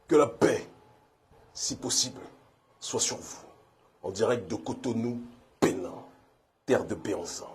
Que la paix, si possible, soit sur vous. En direct de Cotonou, Bénin, terre de Béanzin,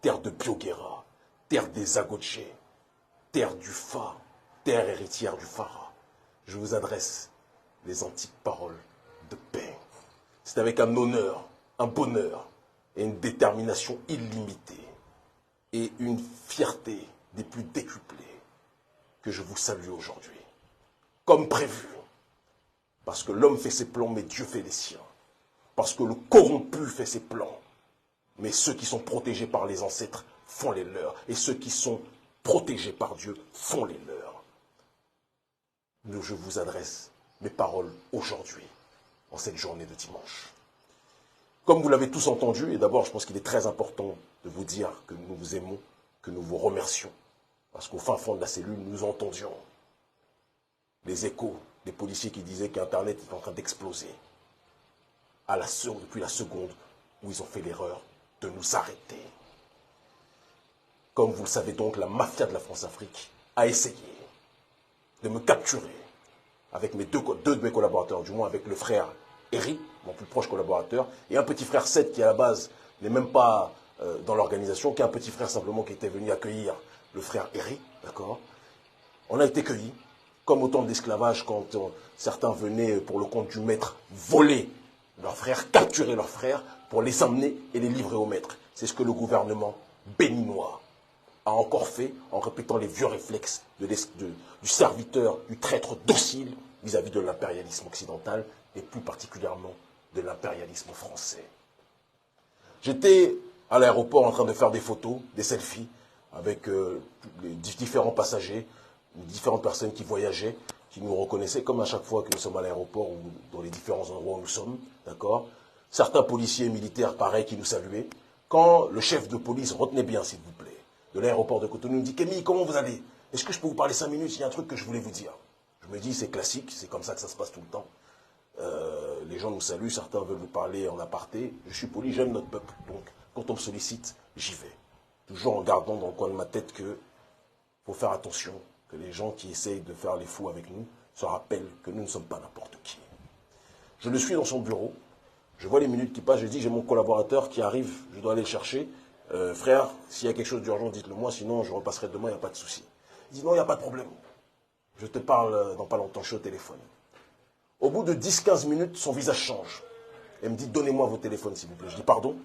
terre de Bioguera, terre des Agodjé, terre du Fa, terre héritière du Phara. Je vous adresse les antiques paroles de paix. C'est avec un honneur, un bonheur et une détermination illimitée et une fierté des plus décuplées que je vous salue aujourd'hui. Comme prévu, parce que l'homme fait ses plans, mais Dieu fait les siens. Parce que le corrompu fait ses plans, mais ceux qui sont protégés par les ancêtres font les leurs. Et ceux qui sont protégés par Dieu font les leurs. Je vous adresse mes paroles aujourd'hui, en cette journée de dimanche. Comme vous l'avez tous entendu, et d'abord je pense qu'il est très important de vous dire que nous vous aimons, que nous vous remercions. Parce qu'au fin fond de la cellule, nous entendions les échos des policiers qui disaient qu'Internet est en train d'exploser. Depuis la seconde où ils ont fait l'erreur de nous arrêter. Comme vous le savez donc, la mafia de la France-Afrique a essayé de me capturer avec deux de mes collaborateurs, du moins avec le frère Eric, mon plus proche collaborateur, et un petit frère Seth qui à la base n'est même pas dans l'organisation, qui est un petit frère simplement qui était venu accueillir le frère Eric, d'accord. On a été cueillis, comme au temps de l'esclavage, quand certains venaient pour le compte du maître voler leurs frères, capturer leurs frères pour les emmener et les livrer au maître. C'est ce que le gouvernement béninois a encore fait en répétant les vieux réflexes du serviteur, du traître docile vis-à-vis de l'impérialisme occidental et plus particulièrement de l'impérialisme français. J'étais à l'aéroport en train de faire des photos, des selfies avec les différents passagers, différentes personnes qui voyageaient, qui nous reconnaissaient comme à chaque fois que nous sommes à l'aéroport ou dans les différents endroits où nous sommes, d'accord. Certains policiers et militaires, pareil, qui nous saluaient. Quand le chef de police, retenez bien s'il vous plaît, de l'aéroport de Cotonou, nous dit « Kémy, comment vous allez? Est-ce que je peux vous parler 5 minutes? Il y a un truc que je voulais vous dire. » Je me dis, c'est classique, c'est comme ça que ça se passe tout le temps. Les gens nous saluent, certains veulent nous parler en aparté. Je suis poli, j'aime notre peuple, donc quand on me sollicite, j'y vais. Toujours en gardant dans le coin de ma tête qu'il faut faire attention, que les gens qui essayent de faire les fous avec nous se rappellent que nous ne sommes pas n'importe qui. Je le suis dans son bureau, je vois les minutes qui passent, je dis, j'ai mon collaborateur qui arrive, je dois aller le chercher. Frère, s'il y a quelque chose d'urgent, dites-le moi, sinon je repasserai demain, il n'y a pas de souci. Il dit, non, il n'y a pas de problème. Je te parle dans pas longtemps, je suis au téléphone. Au bout de 10-15 minutes, son visage change. Elle me dit, donnez-moi vos téléphones, s'il vous plaît. Je dis, pardon?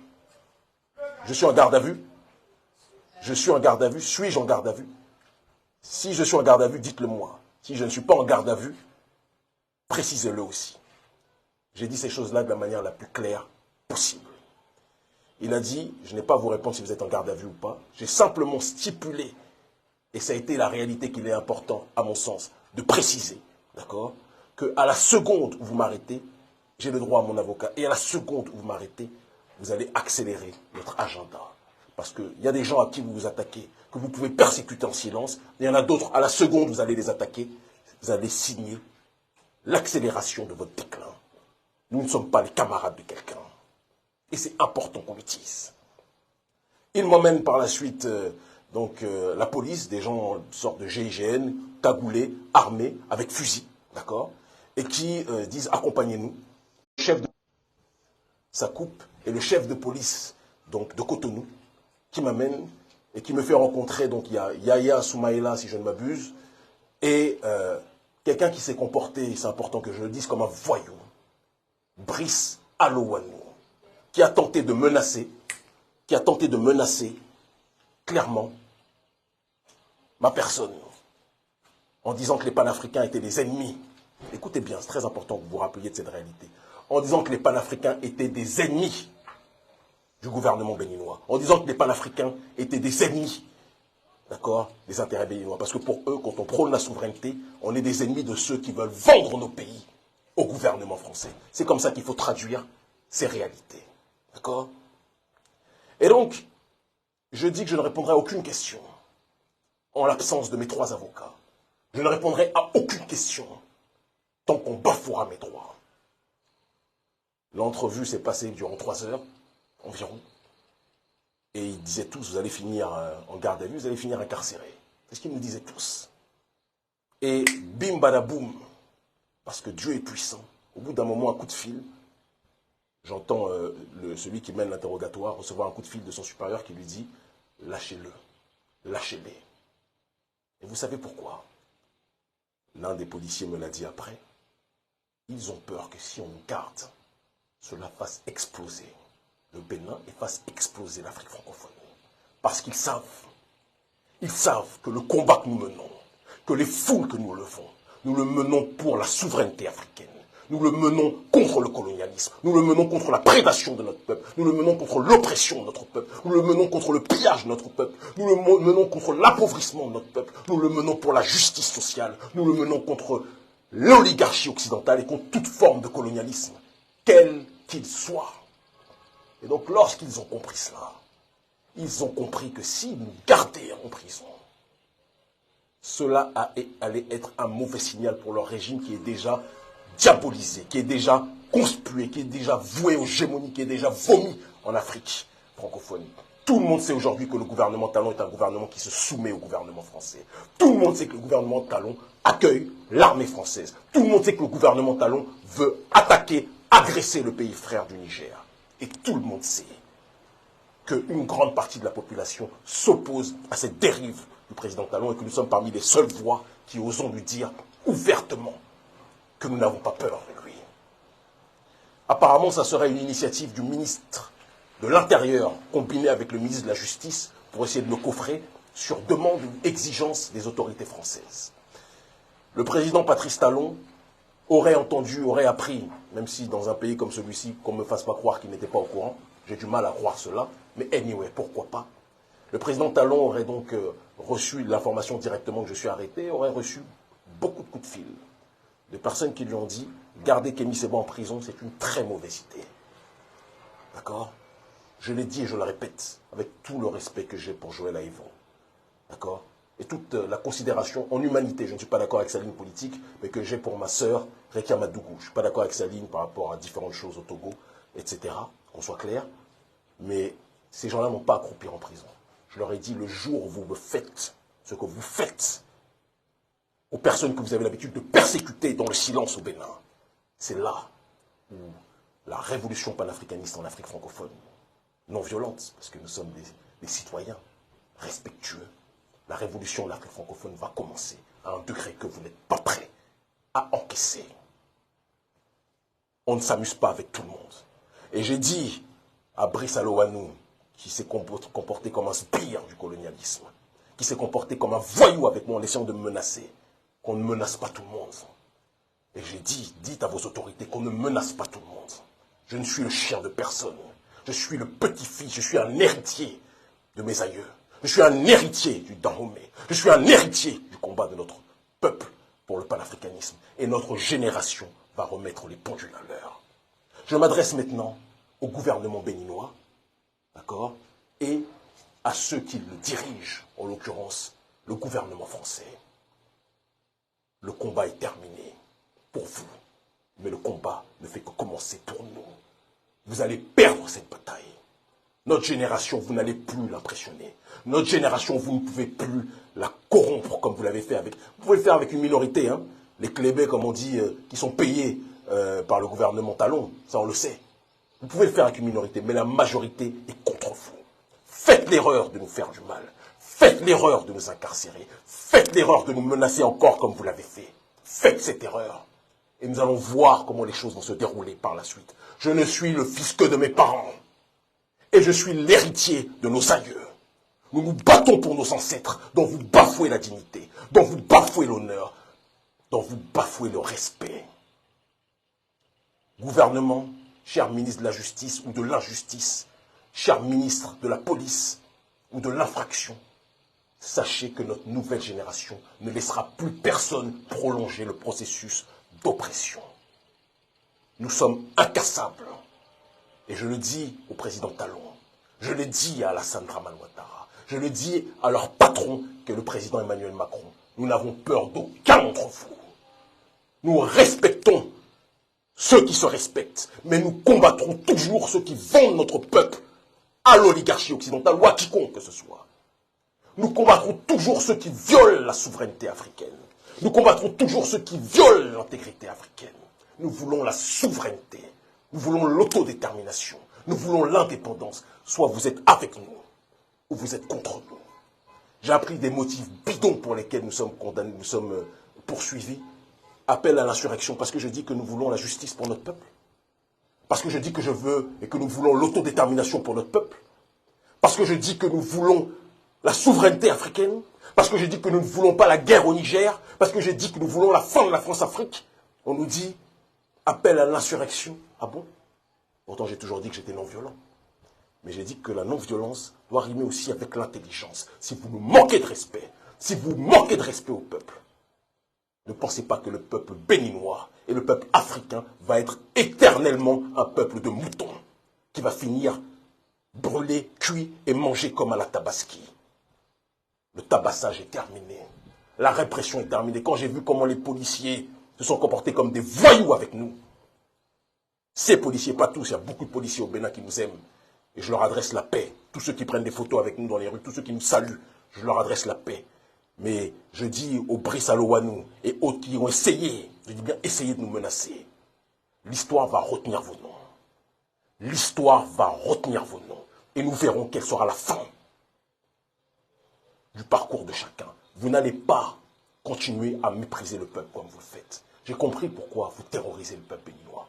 Je suis en garde à vue? Je suis en garde à vue? Suis-je en garde à vue? Si je suis en garde à vue, dites-le moi. Si je ne suis pas en garde à vue, précisez-le aussi. J'ai dit ces choses-là de la manière la plus claire possible. Il a dit, je n'ai pas à vous répondre si vous êtes en garde à vue ou pas. J'ai simplement stipulé, et ça a été la réalité qu'il est important, à mon sens, de préciser, d'accord, qu'à la seconde où vous m'arrêtez, j'ai le droit à mon avocat, et à la seconde où vous m'arrêtez, vous allez accélérer notre agenda. Parce qu'il y a des gens à qui vous vous attaquez, que vous pouvez persécuter en silence, et il y en a d'autres, à la seconde où vous allez les attaquer, vous allez signer l'accélération de votre déclin. Nous ne sommes pas les camarades de quelqu'un. Et c'est important qu'on le dise. Il m'emmène par la suite, la police, des gens, une sorte de GIGN, cagoulés, armés, avec fusil, d'accord, et qui disent accompagnez-nous. Le chef de ça coupe, et le chef de police donc, de Cotonou, qui m'amène et qui me fait rencontrer, donc il y a Yaya Soumaïla, si je ne m'abuse, et quelqu'un qui s'est comporté, c'est important que je le dise, comme un voyou, Brice Alowanou, qui a tenté de menacer clairement ma personne, en disant que les panafricains étaient des ennemis. Écoutez bien, c'est très important que vous vous rappeliez de cette réalité. En disant que les panafricains étaient des ennemis du gouvernement béninois. En disant que les panafricains étaient des ennemis, d'accord, des intérêts béninois. Parce que pour eux, quand on prône la souveraineté, on est des ennemis de ceux qui veulent vendre nos pays au gouvernement français. C'est comme ça qu'il faut traduire ces réalités. D'accord? Et donc, je dis que je ne répondrai à aucune question en l'absence de mes 3 avocats. Je ne répondrai à aucune question tant qu'on bafouera mes droits. L'entrevue s'est passée durant 3 heures environ. Et ils disaient tous, vous allez finir en garde à vue, vous allez finir incarcéré. C'est ce qu'ils nous disaient tous. Et bim badaboum, Parce que Dieu est puissant. Au bout d'un moment, un coup de fil, j'entends celui qui mène l'interrogatoire recevoir un coup de fil de son supérieur qui lui dit « Lâchez-le, lâchez-les ». Et vous savez pourquoi? L'un des policiers me l'a dit après. Ils ont peur que si on garde, cela fasse exploser le Bénin et fasse exploser l'Afrique francophone. Parce qu'ils savent que le combat que nous menons, que les foules que nous levons, nous le menons pour la souveraineté africaine. Nous le menons contre le colonialisme. Nous le menons contre la prédation de notre peuple. Nous le menons contre l'oppression de notre peuple. Nous le menons contre le pillage de notre peuple. Nous le menons contre l'appauvrissement de notre peuple. Nous le menons pour la justice sociale. Nous le menons contre l'oligarchie occidentale et contre toute forme de colonialisme, quel qu'il soit. Et donc, lorsqu'ils ont compris cela, ils ont compris que s'ils nous gardaient en prison, cela allait être un mauvais signal pour leur régime qui est déjà diabolisé, qui est déjà conspué, qui est déjà voué aux gémonies, qui est déjà vomi en Afrique francophone. Tout le monde sait aujourd'hui que le gouvernement Talon est un gouvernement qui se soumet au gouvernement français. Tout le monde sait que le gouvernement Talon accueille l'armée française. Tout le monde sait que le gouvernement Talon veut attaquer, agresser le pays frère du Niger. Et tout le monde sait qu'une grande partie de la population s'oppose à cette dérive du président Talon et que nous sommes parmi les seules voix qui osons lui dire ouvertement que nous n'avons pas peur de lui. Apparemment, ça serait une initiative du ministre de l'Intérieur combinée avec le ministre de la Justice pour essayer de le coffrer sur demande ou exigence des autorités françaises. Le président Patrice Talon aurait entendu, aurait appris, même si dans un pays comme celui-ci, qu'on ne me fasse pas croire qu'il n'était pas au courant, j'ai du mal à croire cela, mais anyway, pourquoi pas. Le président Talon aurait donc reçu l'information directement que je suis arrêté, aurait reçu beaucoup de coups de fil de personnes qui lui ont dit « Garder Kémy Séba en prison, c'est une très mauvaise idée. » D'accord? Je l'ai dit et je le répète, avec tout le respect que j'ai pour Joël Aïvon. D'accord? Et toute la considération en humanité, je ne suis pas d'accord avec sa ligne politique, mais que j'ai pour ma sœur, Rekia Madougou. Je ne suis pas d'accord avec sa ligne par rapport à différentes choses au Togo, etc. Qu'on soit clair. Mais ces gens-là n'ont pas à croupir en prison. Je leur ai dit, le jour où vous me faites ce que vous faites aux personnes que vous avez l'habitude de persécuter dans le silence au Bénin, c'est là où la révolution panafricaniste en Afrique francophone, non violente, parce que nous sommes des citoyens respectueux, la révolution en Afrique francophone va commencer à un degré que vous n'êtes pas prêts à encaisser. On ne s'amuse pas avec tout le monde. Et j'ai dit à Brice Alowanou, qui s'est comporté comme un sbire du colonialisme, qui s'est comporté comme un voyou avec moi en essayant de me menacer, qu'on ne menace pas tout le monde. Et j'ai dit, dites à vos autorités qu'on ne menace pas tout le monde. Je ne suis le chien de personne. Je suis le petit-fils, je suis un héritier de mes aïeux. Je suis un héritier du Dahomey. Je suis un héritier du combat de notre peuple pour le panafricanisme. Et notre génération va remettre les pendules à l'heure. Je m'adresse maintenant au gouvernement béninois, d'accord, et à ceux qui le dirigent, en l'occurrence le gouvernement français. Le combat est terminé pour vous, mais le combat ne fait que commencer pour nous. Vous allez perdre cette bataille. Notre génération, vous n'allez plus l'impressionner. Notre génération, vous ne pouvez plus la corrompre comme vous l'avez fait avec... Vous pouvez le faire avec une minorité, hein, les clébés, comme on dit, qui sont payés par le gouvernement Talon, ça on le sait. Vous pouvez le faire avec une minorité, mais la majorité est contre vous. Faites l'erreur de nous faire du mal. Faites l'erreur de nous incarcérer. Faites l'erreur de nous menacer encore comme vous l'avez fait. Faites cette erreur. Et nous allons voir comment les choses vont se dérouler par la suite. Je ne suis le fils que de mes parents. Et je suis l'héritier de nos aïeux. Nous nous battons pour nos ancêtres, dont vous bafouez la dignité, dont vous bafouez l'honneur, dont vous bafouez le respect. Gouvernement, cher ministre de la Justice ou de l'Injustice, cher ministre de la Police ou de l'Infraction, sachez que notre nouvelle génération ne laissera plus personne prolonger le processus d'oppression. Nous sommes incassables. Et je le dis au président Talon, je le dis à Alassane Dramane Ouattara, je le dis à leur patron, qui est le président Emmanuel Macron. Nous n'avons peur d'aucun d'entre vous. Nous respectons ceux qui se respectent, mais nous combattrons toujours ceux qui vendent notre peuple à l'oligarchie occidentale ou à quiconque que ce soit. Nous combattrons toujours ceux qui violent la souveraineté africaine. Nous combattrons toujours ceux qui violent l'intégrité africaine. Nous voulons la souveraineté. Nous voulons l'autodétermination. Nous voulons l'indépendance. Soit vous êtes avec nous, ou vous êtes contre nous. J'ai appris des motifs bidons pour lesquels nous sommes condamnés, nous sommes poursuivis. Appel à l'insurrection, parce que je dis que nous voulons la justice pour notre peuple. Parce que je dis que je veux et que nous voulons l'autodétermination pour notre peuple. Parce que je dis que nous voulons la souveraineté africaine. Parce que je dis que nous ne voulons pas la guerre au Niger. Parce que je dis que nous voulons la fin de la France-Afrique. On nous dit appel à l'insurrection. Ah bon? Pourtant, j'ai toujours dit que j'étais non-violent. Mais j'ai dit que la non-violence doit rimer aussi avec l'intelligence. Si vous nous manquez de respect, si vous manquez de respect au peuple, ne pensez pas que le peuple béninois et le peuple africain va être éternellement un peuple de moutons qui va finir brûlé, cuit et mangé comme à la Tabaski. Le tabassage est terminé. La répression est terminée. Quand j'ai vu comment les policiers se sont comportés comme des voyous avec nous, ces policiers, pas tous, il y a beaucoup de policiers au Bénin qui nous aiment. Et je leur adresse la paix. Tous ceux qui prennent des photos avec nous dans les rues, tous ceux qui nous saluent, je leur adresse la paix. Mais je dis aux Brice Alowanou et autres qui ont essayé, je dis bien essayé de nous menacer, l'histoire va retenir vos noms. L'histoire va retenir vos noms. Et nous verrons quelle sera la fin du parcours de chacun. Vous n'allez pas continuer à mépriser le peuple comme vous le faites. J'ai compris pourquoi vous terrorisez le peuple béninois.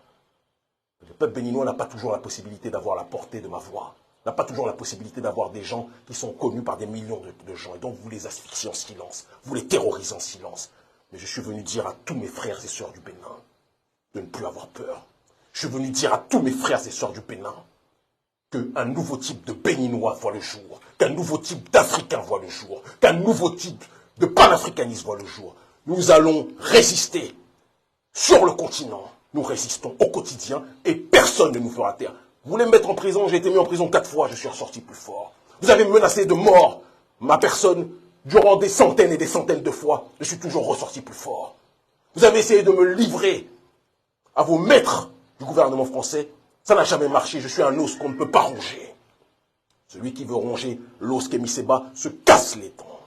Le peuple béninois n'a pas toujours la possibilité d'avoir la portée de ma voix, n'a pas toujours la possibilité d'avoir des gens qui sont connus par des millions de gens. Et donc vous les asphyxiez en silence, vous les terrorisez en silence. Mais je suis venu dire à tous mes frères et sœurs du Bénin de ne plus avoir peur. Je suis venu dire à tous mes frères et sœurs du Bénin qu'un nouveau type de Béninois voit le jour, qu'un nouveau type d'Africain voit le jour, qu'un nouveau type de panafricanisme voit le jour. Nous allons résister sur le continent. Nous résistons au quotidien et personne ne nous fera taire. Vous voulez me mettre en prison? J'ai été mis en prison 4 fois, je suis ressorti plus fort. Vous avez menacé de mort ma personne durant des centaines et des centaines de fois. Je suis toujours ressorti plus fort. Vous avez essayé de me livrer à vos maîtres du gouvernement français. Ça n'a jamais marché. Je suis un os qu'on ne peut pas ronger. Celui qui veut ronger l'os Kémy Séba se casse les dents.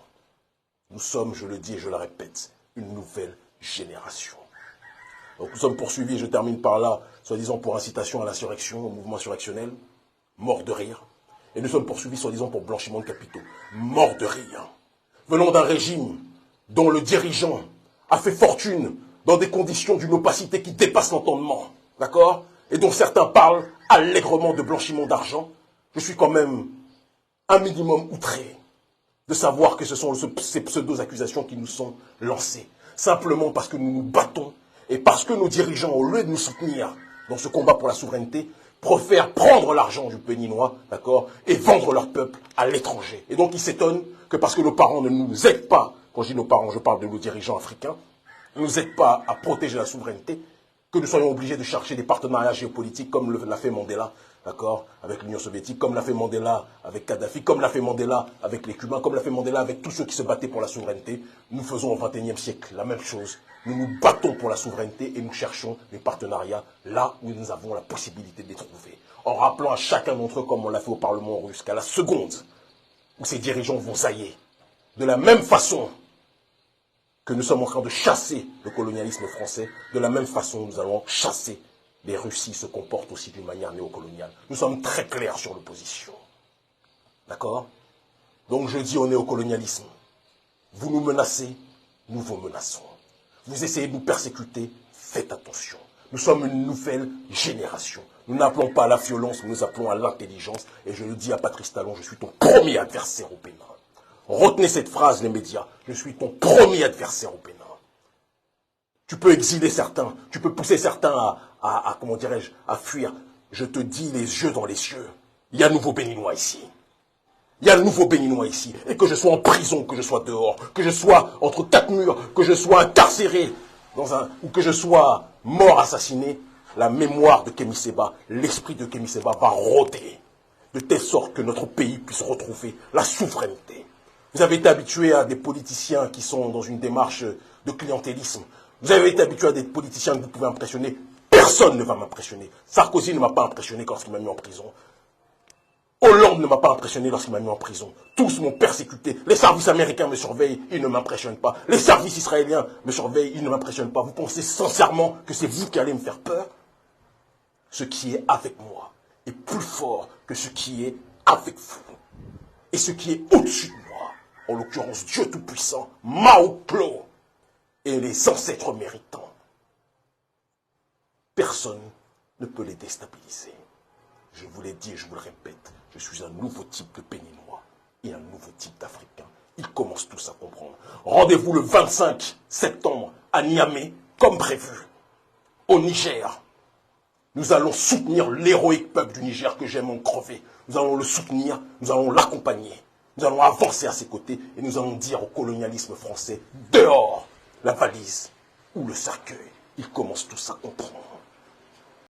Nous sommes, je le dis et je le répète, une nouvelle génération. Donc nous sommes poursuivis, je termine par là, soi-disant pour incitation à l'insurrection, au mouvement insurrectionnel, mort de rire. Et nous sommes poursuivis, soi-disant pour blanchiment de capitaux, mort de rire. Venons d'un régime dont le dirigeant a fait fortune dans des conditions d'une opacité qui dépasse l'entendement, d'accord? Et dont certains parlent allègrement de blanchiment d'argent. Je suis quand même un minimum outré de savoir que ce sont ces pseudo-accusations qui nous sont lancées, simplement parce que nous nous battons et parce que nos dirigeants, au lieu de nous soutenir dans ce combat pour la souveraineté, préfèrent prendre l'argent du Béninois, d'accord, et vendre leur peuple à l'étranger. Et donc ils s'étonnent que parce que nos parents ne nous aident pas, quand je dis nos parents, je parle de nos dirigeants africains, ne nous aident pas à protéger la souveraineté, que nous soyons obligés de chercher des partenariats géopolitiques comme l'a fait Mandela, d'accord, avec l'Union soviétique, comme l'a fait Mandela avec Kadhafi, comme l'a fait Mandela avec les Cubains, comme l'a fait Mandela avec tous ceux qui se battaient pour la souveraineté. Nous faisons au XXIe siècle la même chose. Nous nous battons pour la souveraineté et nous cherchons les partenariats là où nous avons la possibilité de les trouver. En rappelant à chacun d'entre eux, comme on l'a fait au Parlement russe, qu'à la seconde où ces dirigeants vont zailler, de la même façon que nous sommes en train de chasser le colonialisme français, de la même façon nous allons chasser les Russies se comportent aussi d'une manière néocoloniale. Nous sommes très clairs sur l'opposition. D'accord? Donc je dis au néocolonialisme, vous nous menacez, nous vous menaçons. Vous essayez de nous persécuter, faites attention. Nous sommes une nouvelle génération. Nous n'appelons pas à la violence, nous appelons à l'intelligence. Et je le dis à Patrice Talon, je suis ton premier adversaire au Bénin. Retenez cette phrase, les médias. Je suis ton premier adversaire au Bénin. Tu peux exiler certains, tu peux pousser certains comment dirais-je, à fuir. Je te dis les yeux dans les yeux. Il y a un nouveau Béninois ici. Il y a un nouveau Béninois ici. Et que je sois en prison, que je sois dehors, que je sois entre 4 murs, que je sois incarcéré, ou que je sois mort assassiné, la mémoire de Kémy Séba, l'esprit de Kémy Séba va rôder. De telle sorte que notre pays puisse retrouver la souveraineté. Vous avez été habitué à des politiciens qui sont dans une démarche de clientélisme. Vous avez été habitué à des politiciens que vous pouvez impressionner. Personne ne va m'impressionner. Sarkozy ne m'a pas impressionné quand il m'a mis en prison. Hollande ne m'a pas impressionné lorsqu'il m'a mis en prison. Tous m'ont persécuté. Les services américains me surveillent, ils ne m'impressionnent pas. Les services israéliens me surveillent, ils ne m'impressionnent pas. Vous pensez sincèrement que c'est vous qui allez me faire peur? Ce qui est avec moi est plus fort que ce qui est avec vous. Et ce qui est au-dessus de moi, en l'occurrence Dieu Tout-Puissant, Maoklo, et les ancêtres méritants, personne ne peut les déstabiliser. Je vous l'ai dit et je vous le répète, je suis un nouveau type de Béninois et un nouveau type d'Africain. Ils commencent tous à comprendre. Rendez-vous le 25 septembre à Niamey, comme prévu, au Niger. Nous allons soutenir l'héroïque peuple du Niger que j'aime en crever. Nous allons le soutenir, nous allons l'accompagner. Nous allons avancer à ses côtés et nous allons dire au colonialisme français, dehors la valise ou le cercueil. Ils commencent tous à comprendre.